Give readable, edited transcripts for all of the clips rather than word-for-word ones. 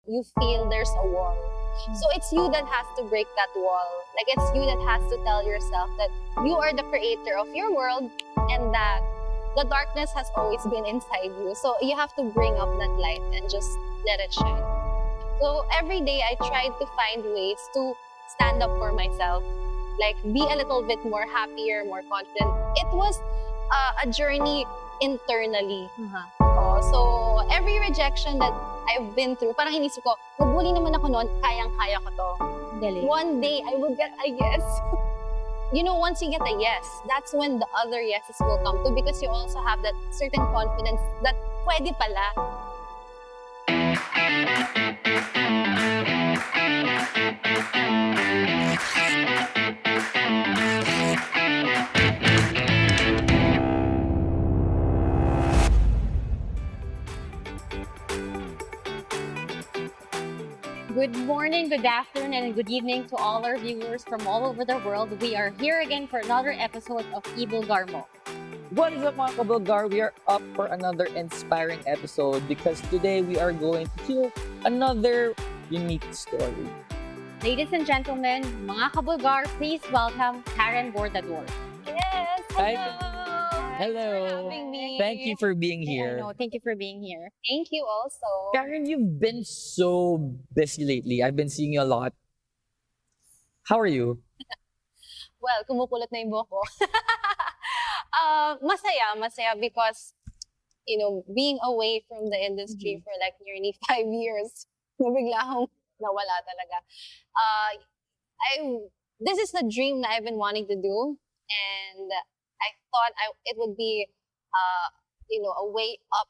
you feel there's a wall. So it's you that has to break that wall. Like it's you that has to tell yourself that you are the creator of your world and that the darkness has always been inside you. So you have to bring up that light and just let it shine. So every day I tried to find ways to stand up for myself. Like be a little bit more happier, more confident. It was a journey internally. So every rejection that I've been through, parang inisip ko, nabully naman ako noon, kayang-kaya ko to. Galing. One day, I will get a yes. Once you get a yes, that's when the other yeses will come too because you also have that certain confidence that pwede pala. Good morning, good afternoon, and good evening to all our viewers from all over the world. We are here again for another episode of Ibulgar Mo. What is up mga kabulgar? We are up for another inspiring episode because today we are going to hear another unique story. Ladies and gentlemen, mga kabulgar, please welcome Karen Bordador. Yes, Hi. hello. Hello. Thanks for having me. Thank you for being here. Thank you for being here. Thank you also. Karen, you've been so busy lately. I've been seeing you a lot. How are you? Well, kumukulot na yung buhok ko. Masaya because, being away from the industry for like nearly 5 years, nabigla akong nawala talaga. This is the dream that I've been wanting to do, and I thought it would be, a way up,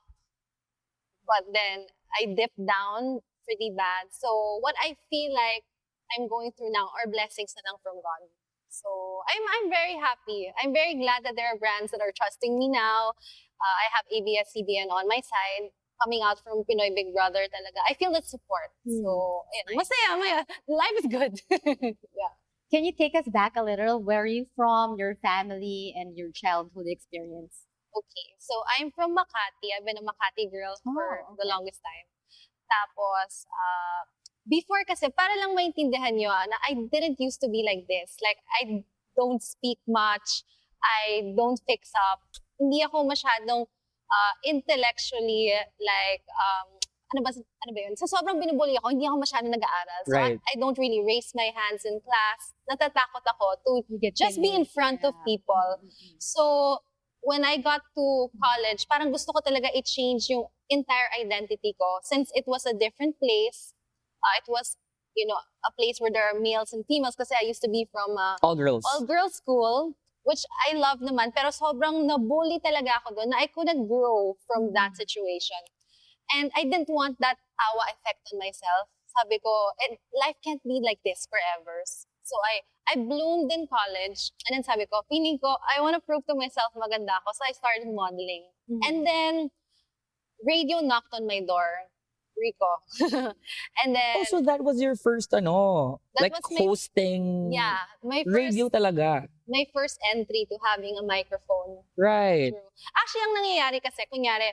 but then I dipped down pretty bad. So what I feel like I'm going through now are blessings na lang from God. So I'm very happy. I'm very glad that there are brands that are trusting me now. I have ABS-CBN on my side. Coming out from Pinoy Big Brother talaga. I feel that support. So, masaya. Life is good. Yeah. Can you take us back a little? Where are you from, your family, and your childhood experience? Okay. So, I'm from Makati. I've been a Makati girl for the longest time. Tapos, before kasi, para lang maintindihan nyo, na I didn't used to be like this. Like, I don't speak much. I don't fix up. Hindi ako masyadong intellectually, like, ano ba yun? Sa sobrang binubully ako, hindi ako masyadong nag-aaral. So, Right. I don't really raise my hands in class. Natatakot ako to just be in front of people. So, when I got to college, parang gusto ko talaga i-change yung entire identity ko. Since it was a different place, it was, a place where there are males and females kasi I used to be from All girls. all-girls school, which I love naman, pero sobrang nabully talaga ako doon na I couldn't grow from that situation. And I didn't want that awa effect on myself. Sabi ko, life can't be like this forever. So I bloomed in college, and then sabi ko, feeling ko, I want to prove to myself maganda ako. So I started modeling. And then, radio knocked on my door. Rico. And then, Also, that was your first, That like was my- hosting my radio talaga. my first entry to having a microphone. Right. True. Actually, ang nangyayari kasi, kunyari,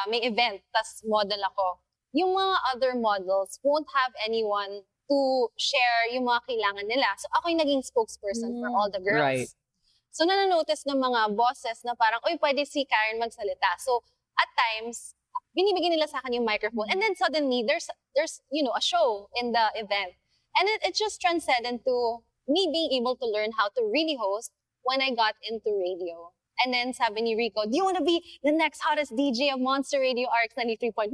may event, tas model ako. Yung mga other models won't have anyone to share yung mga kailangan nila. So, ako yung naging spokesperson for all the girls. Right. So, nananotice ng mga bosses na parang, oy, pwede si Karen magsalita. So, at times, binibigyan nila sa akin yung microphone. And then suddenly, there's a show in the event. And it just transcended to me being able to learn how to really host when I got into radio. And then sabi ni Rico, do you want to be the next hottest DJ of Monster Radio RX 93.1?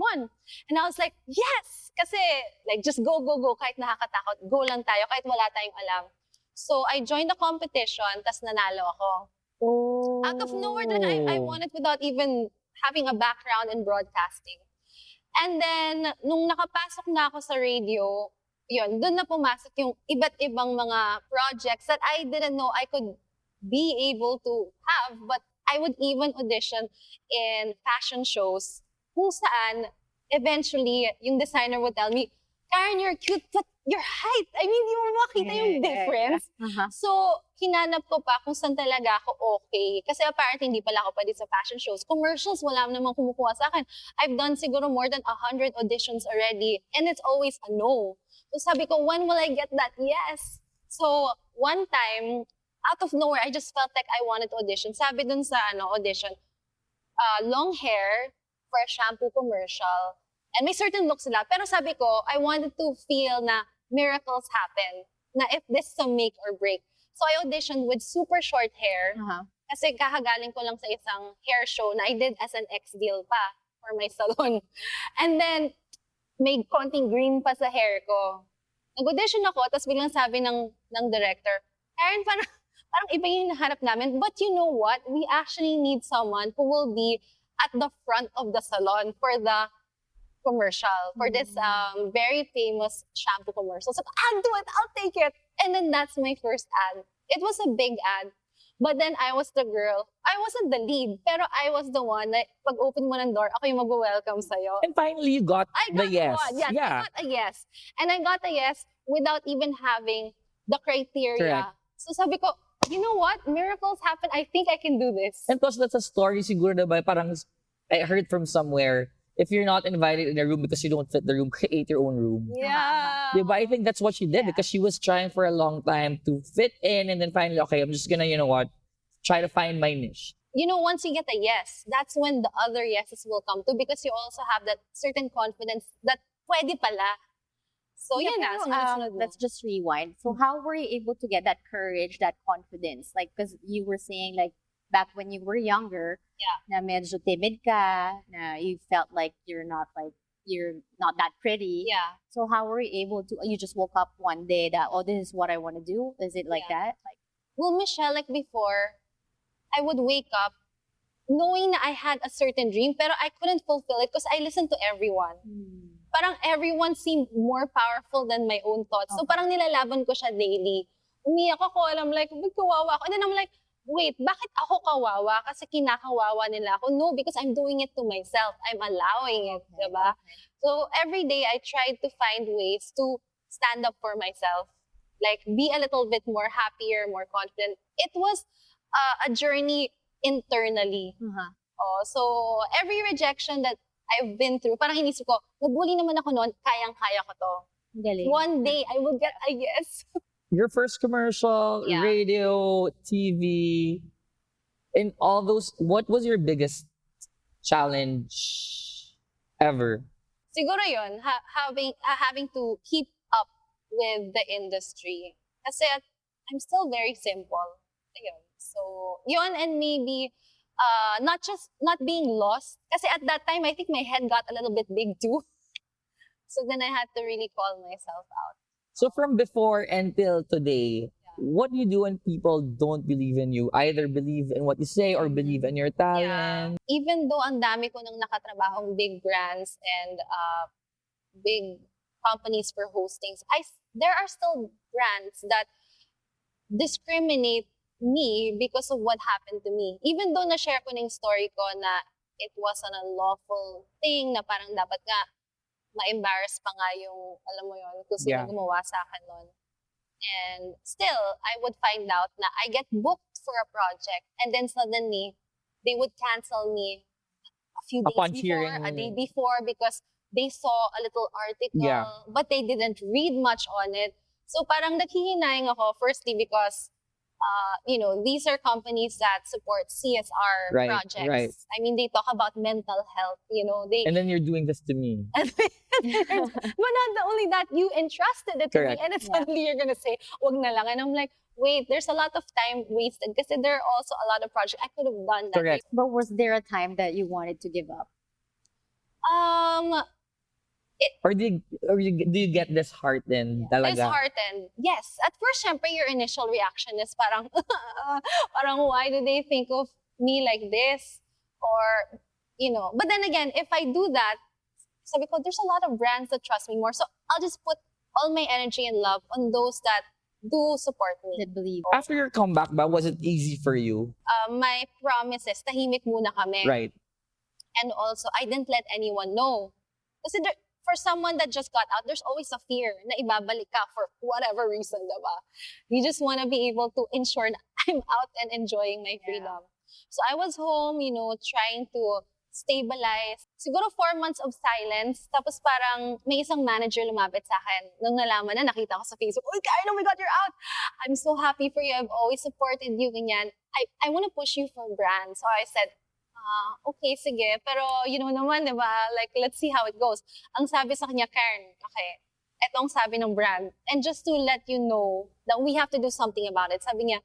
And I was like, yes! Kasi, like, just go. Kahit nakakatakot, go lang tayo, kahit wala tayong alam. So, I joined the competition, tas nanalo ako. Oh. Out of nowhere, then I won it without even having a background in broadcasting. And then, nung nakapasok na ako sa radio, yun, doon na pumasok yung iba't ibang mga projects that I didn't know I could be able to have, but I would even audition in fashion shows kung saan eventually yung designer would tell me, Karen, you're cute, but your height, I mean, di mo makita yung difference. Uh-huh. So, hinanap ko pa kung saan talaga ako okay. Kasi apparently, hindi pala ako pwede sa fashion shows. Commercials, wala namang kumukuha sa akin. I've done siguro more than 100 auditions already. And it's always a no. So sabi ko, when will I get that yes? So, one time, out of nowhere, I just felt like I wanted to audition. Sabi dun sa audition, long hair for a shampoo commercial. And may certain look sila. Pero sabi ko, I wanted to feel na miracles happen. Na if this is a make or break. So I auditioned with super short hair. Uh-huh. Kasi kakagaling ko lang sa isang hair show na I did as an ex-deal pa for my salon. And then, may konting green pa sa hair ko. Nag-audition ako, tapos biglang sabi ng director, Karen, parang iba yung hinahanap namin. But you know what? We actually need someone who will be at the front of the salon for the commercial, for this very famous shampoo commercial. So, I'll do it, I'll take it. And then that's my first ad. It was a big ad. But then I was the girl. I wasn't the lead, pero I was the one na pag open mo ng door, ako yung mag-welcome sa'yo. And finally, you got I the got yes. one. Yes, I got a yes. And I got a yes without even having the criteria. Correct. So sabi ko, you know what? Miracles happen. I think I can do this. And plus, that's a story siguro na ba, parang I heard from somewhere, if you're not invited in a room because you don't fit the room, create your own room. Yeah. Yeah, but I think that's what she did Yeah. because she was trying for a long time to fit in and then finally, okay, I'm just gonna, you know what, try to find my niche. You know, once you get a yes, that's when the other yeses will come too because you also have that certain confidence that pwede pala. So, Yeah, yun na. pero, Sunod-sunod mo. let's just rewind. So how were you able to get that courage, that confidence? Like, because you were saying, like, back when you were younger, na medyo timid ka, na you felt like you're not that pretty. Yeah. So how were you able to, you just woke up one day that, oh, this is what I want to do? Is it like Yeah. that? Like, Well, Michelle, like before, I would wake up knowing na I had a certain dream, pero I couldn't fulfill it because I listened to everyone. Parang everyone seemed more powerful than my own thoughts. So Okay. parang nilalaban ko siya daily. Umiyak ako, alam like, ba't kawawa ako? And then I'm like, wait, bakit ako kawawa? Kasi kinakawawa nila ako. No, because I'm doing it to myself. I'm allowing it, diba? So every day I tried to find ways to stand up for myself. Like be a little bit more happier, more confident. It was a journey internally. Uh-huh. Oh, so every rejection that I've been through, parang inisip ko, nabully naman ako noon, kayang-kaya ko to. Ang galing. One day, I will get a yes. Your first commercial, Yeah. radio, TV, and all those, what was your biggest challenge ever? Siguro yun, having to keep up with the industry. Kasi I'm still very simple. Ayun. So, yun and maybe not being lost. Kasi at that time, I think my head got a little bit big too. So then I had to really call myself out. So from before until today, what do you do when people don't believe in you? Either believe in what you say or believe in your talent. Even though ang dami ko nang nakatrabahong big brands and big companies for hostings, there are still brands that discriminate me because of what happened to me. Even though na-share ko na yung story ko na it was an unlawful thing na parang dapat nga ma-embarrass pa nga yung, alam mo yun, kung sino Yeah. gumawa sa akin nun. And still, I would find out na I get booked for a project and then suddenly, they would cancel me a few days Upon before, hearing- a day before because they saw a little article, Yeah. but they didn't read much on it. So parang naghihinayang ako, firstly because these are companies that support CSR Right, projects. right. I mean, they talk about mental health, they And then you're doing this to me. but not only that, you entrusted it to me, Correct. and then suddenly you're gonna say, wag na lang. And I'm like, wait, there's a lot of time wasted because there are also a lot of projects I could have done that. Correct. But was there a time that you wanted to give up? Or do you get disheartened talaga? Disheartened. Yes. At first, syempre, your initial reaction is parang, parang why do they think of me like this? Or, but then again, if I do that, sabi ko, there's a lot of brands that trust me more. So I'll just put all my energy and love on those that do support me. That believe? After your comeback ba, was it easy for you? My promise is, tahimik muna kami. Right. And also, I didn't let anyone know. Kasi for someone that just got out, there's always a fear na ibabalik ka for whatever reason, diba? You just want to be able to ensure na I'm out and enjoying my freedom. So I was home, trying to stabilize. Siguro 4 months of silence. Tapos parang may isang manager lumapit sa akin. Nung nalaman na, nakita ko sa Facebook, "Uy, Karen, oh my God, you're out! I'm so happy for you. I've always supported you, ganyan. I want to push you for brand." So I said, okay, sige. Pero naman, di ba? Like, let's see how it goes. Ang sabi sa kanya, "Karen, okay, etong sabi ng brand. And just to let you know that we have to do something about it." Sabi niya,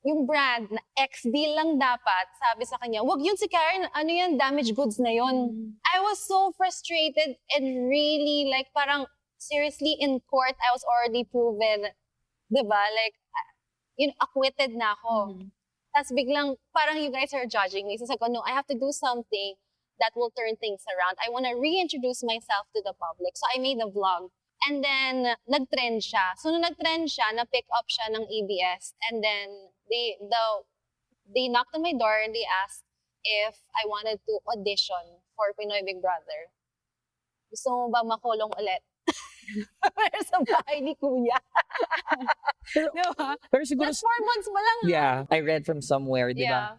yung brand na XD lang dapat, sabi sa kanya, "Wag yun si Karen, ano yan, damaged goods na yun." I was so frustrated and really, like, parang, seriously, in court, I was already proven, diba? Like, acquitted na ako. Tapos biglang, parang you guys are judging me. So sabi ko, no, I have to do something that will turn things around. I want to reintroduce myself to the public. So I made a vlog. And then, nag-trend siya. So, nung nag-trend siya, na-pick up siya ng ABS. And then, they knocked on my door and they asked if I wanted to audition for Pinoy Big Brother. Gusto mo ba makulong ulit? Pero sa bahay ni Kuya. Diba? Pero siguro, That's 4 months pa lang. yeah, I read from somewhere, di ba? Yeah.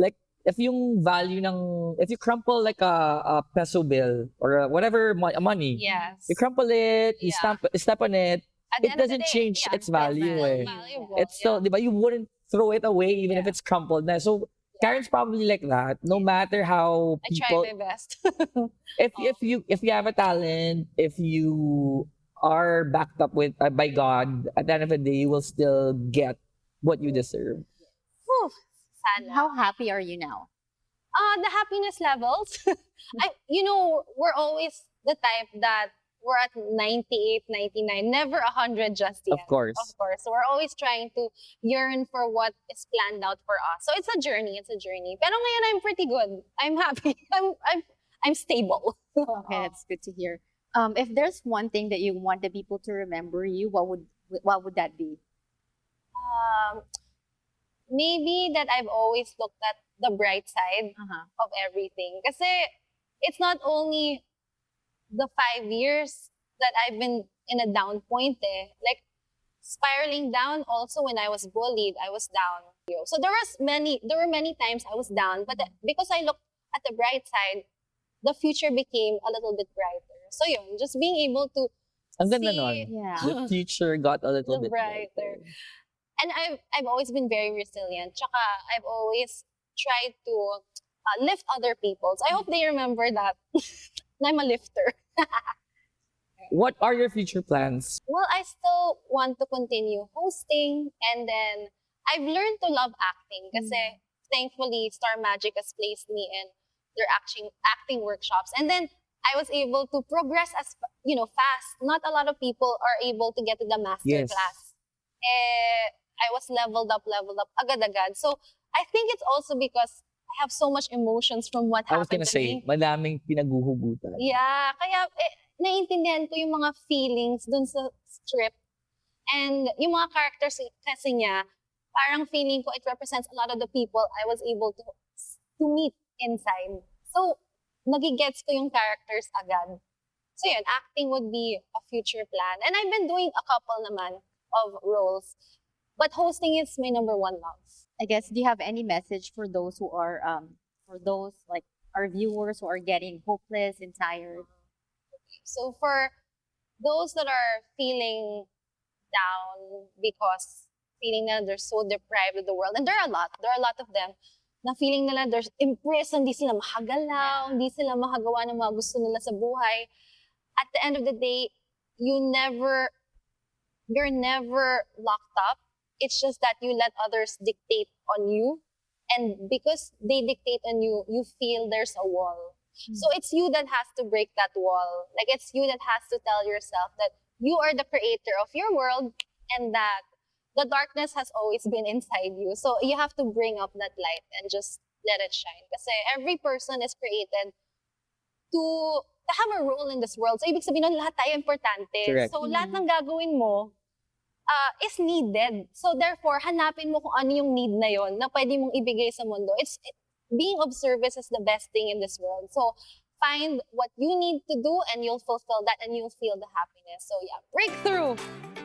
Like, if yung value if you crumple like a peso bill or whatever money, Yes. you crumple it, you step on it, At the it end of the doesn't day, change yeah, its value. still Eh. valuable, It's still, di ba, you wouldn't throw it away even if Yeah. it's crumpled na. So, Karen's probably like that. No matter how I try people, my best. if you have a talent, if you are backed up with by God, at the end of the day, you will still get what you deserve. Whew, sana. How happy are you now? The happiness levels. We're always the type that we're at 98, 99, never 100 just yet. Of course. Of course. So we're always trying to yearn for what is planned out for us. So it's a journey. Pero ngayon I'm pretty good. I'm happy. I'm stable. Okay, that's good to hear. If there's one thing that you want the people to remember you, what would that be? Maybe that I've always looked at the bright side of everything. Kasi it's not only the 5 years that I've been in a down point like spiraling down also when I was bullied, I was down. So there were many times I was down, but because I looked at the bright side, the future became a little bit brighter. So yun, just being able to And then see Yeah. the future got a little the bit brighter. And I've always been very resilient. Tsaka I've always tried to lift other people. So I hope they remember that I'm a lifter. What are your future plans? Well, I still want to continue hosting, and then I've learned to love acting kasi thankfully Star Magic has placed me in their acting workshops. And then I was able to progress as fast. Not a lot of people are able to get to the master Yes. class. I was leveled up agad-agad. So I think it's also because I have so much emotions from what I was happened gonna to say, me. madaming pinaghuhugutan. Yeah, kaya naiintindihan ko yung mga feelings dun sa script. And yung mga characters kasi niya, parang feeling ko it represents a lot of the people I was able to meet inside. So, nagigets ko yung characters agad. So yun, acting would be a future plan. And I've been doing a couple naman of roles. But hosting is my number one love. I guess, do you have any message for those who are, for those like our viewers who are getting hopeless and tired? So for those that are feeling down because feeling na they're so deprived of the world, and there are a lot of them, na feeling nila they're imprisoned, hindi sila makagalaw, hindi sila makagawa ng mga gusto nila sa buhay. At the end of the day, you're never locked up. It's just that you let others dictate on you. And because they dictate on you, you feel there's a wall. So it's you that has to break that wall. Like it's you that has to tell yourself that you are the creator of your world and that the darkness has always been inside you. So you have to bring up that light and just let it shine. Kasi every person is created to have a role in this world. So ibig sabihin nun, lahat tayo importante. Correct. So lahat ng gagawin mo is needed. So therefore, hanapin mo kung ano yung need na yon na pwede mong ibigay sa mundo. Being of service is the best thing in this world. So find what you need to do and you'll fulfill that and you'll feel the happiness. So yeah, breakthrough.